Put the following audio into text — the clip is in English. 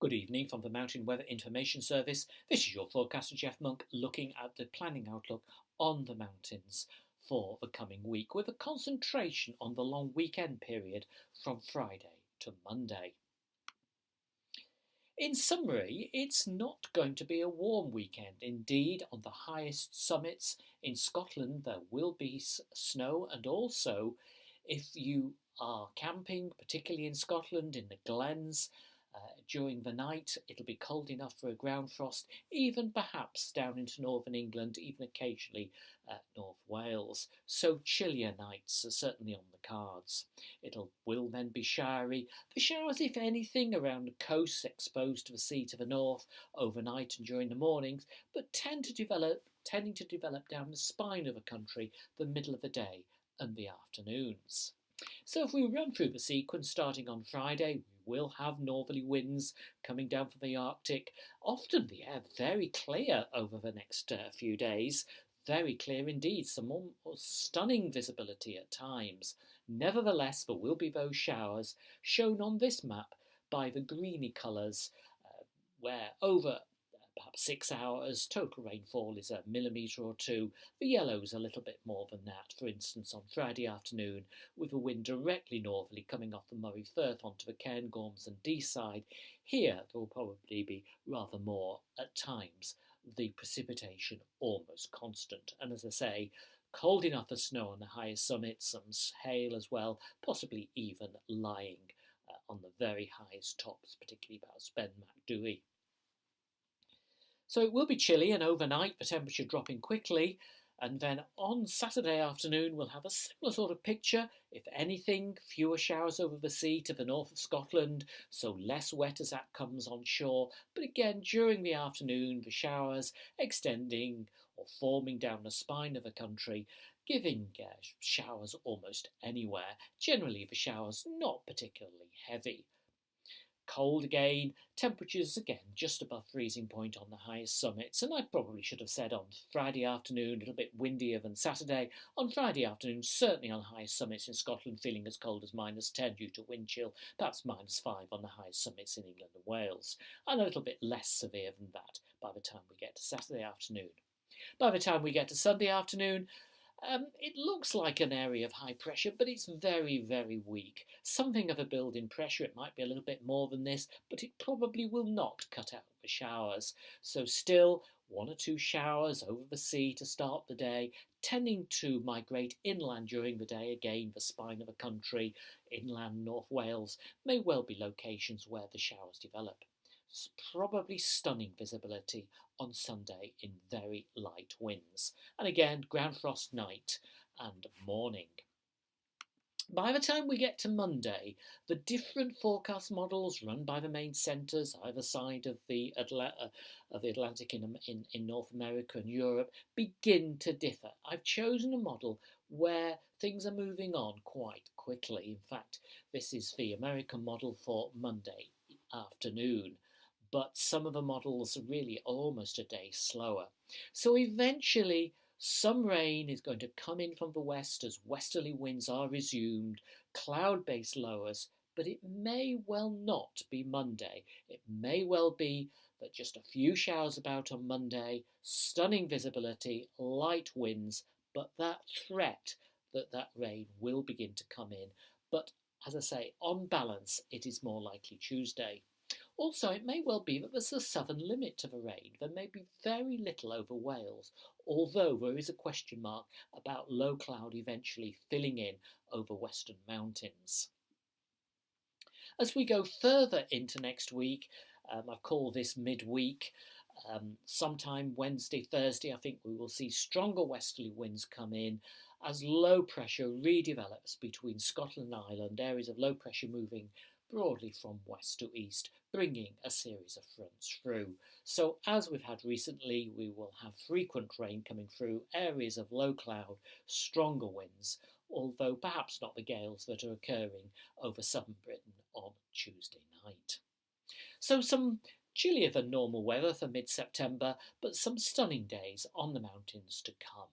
Good evening from the Mountain Weather Information Service. This is your forecaster Jeff Monk looking at the planning outlook on the mountains for the coming week with a concentration on the long weekend period from Friday to Monday. In summary, it's not going to be a warm weekend. Indeed, on the highest summits in Scotland there will be snow, and also if you are camping, particularly in Scotland in the glens, during the night, it'll be cold enough for a ground frost, even perhaps down into northern England, even occasionally North Wales. So chillier nights are certainly on the cards. Will then be showery. The showers, if anything, around the coasts exposed to the sea to the north overnight and during the mornings, but tending to develop down the spine of the country the middle of the day and the afternoons. So if we run through the sequence starting on Friday, we will have northerly winds coming down from the Arctic. Often the air very clear over the next few days. Very clear indeed, some almost stunning visibility at times. Nevertheless, there will be those showers shown on this map by the greeny colours, where over perhaps 6 hours, total rainfall is a millimetre or two. The yellow's a little bit more than that. For instance, on Friday afternoon, with the wind directly northerly coming off the Moray Firth onto the Cairngorms and Deeside, here there will probably be rather more at times. The precipitation almost constant. And as I say, cold enough for snow on the highest summits, some hail as well, possibly even lying on the very highest tops, particularly perhaps Ben Macdui. So it will be chilly, and overnight the temperature dropping quickly, and then on Saturday afternoon we'll have a similar sort of picture. If anything, fewer showers over the sea to the north of Scotland, so less wet as that comes on shore, but again during the afternoon the showers extending or forming down the spine of the country, giving showers almost anywhere. Generally the showers not particularly heavy. Cold again, temperatures again just above freezing point on the highest summits, and I probably should have said on Friday afternoon a little bit windier than Saturday. On Friday afternoon, certainly on highest summits in Scotland, feeling as cold as -10 due to wind chill, perhaps -5 on the highest summits in England and Wales, and a little bit less severe than that by the time we get to Saturday afternoon. By the time we get to Sunday afternoon, it looks like an area of high pressure, but it's very, very weak. Something of a build-in pressure. It might be a little bit more than this, but it probably will not cut out the showers. So still, 1 or 2 showers over the sea to start the day, tending to migrate inland during the day. Again, the spine of the country, inland North Wales, may well be locations where the showers develop. Probably stunning visibility on Sunday in very light winds. And again, ground frost night and morning. By the time we get to Monday, the different forecast models run by the main centres either side of the Atlantic in North America and Europe begin to differ. I've chosen a model where things are moving on quite quickly. In fact, this is the American model for Monday afternoon, but some of the models are really almost a day slower. So eventually some rain is going to come in from the west as westerly winds are resumed, cloud-based lowers, but it may well not be Monday. It may well be that just a few showers about on Monday, stunning visibility, light winds, but that threat that rain will begin to come in. But as I say, on balance, it is more likely Tuesday. Also, it may well be that there's a southern limit to the rain. There may be very little over Wales, although there is a question mark about low cloud eventually filling in over western mountains. As we go further into next week, I've called this midweek, sometime Wednesday, Thursday, I think we will see stronger westerly winds come in as low pressure redevelops between Scotland and Ireland, areas of low pressure moving broadly from west to east, bringing a series of fronts through. So as we've had recently, we will have frequent rain coming through, areas of low cloud, stronger winds, although perhaps not the gales that are occurring over southern Britain on Tuesday night. So some chillier than normal weather for mid-September, but some stunning days on the mountains to come.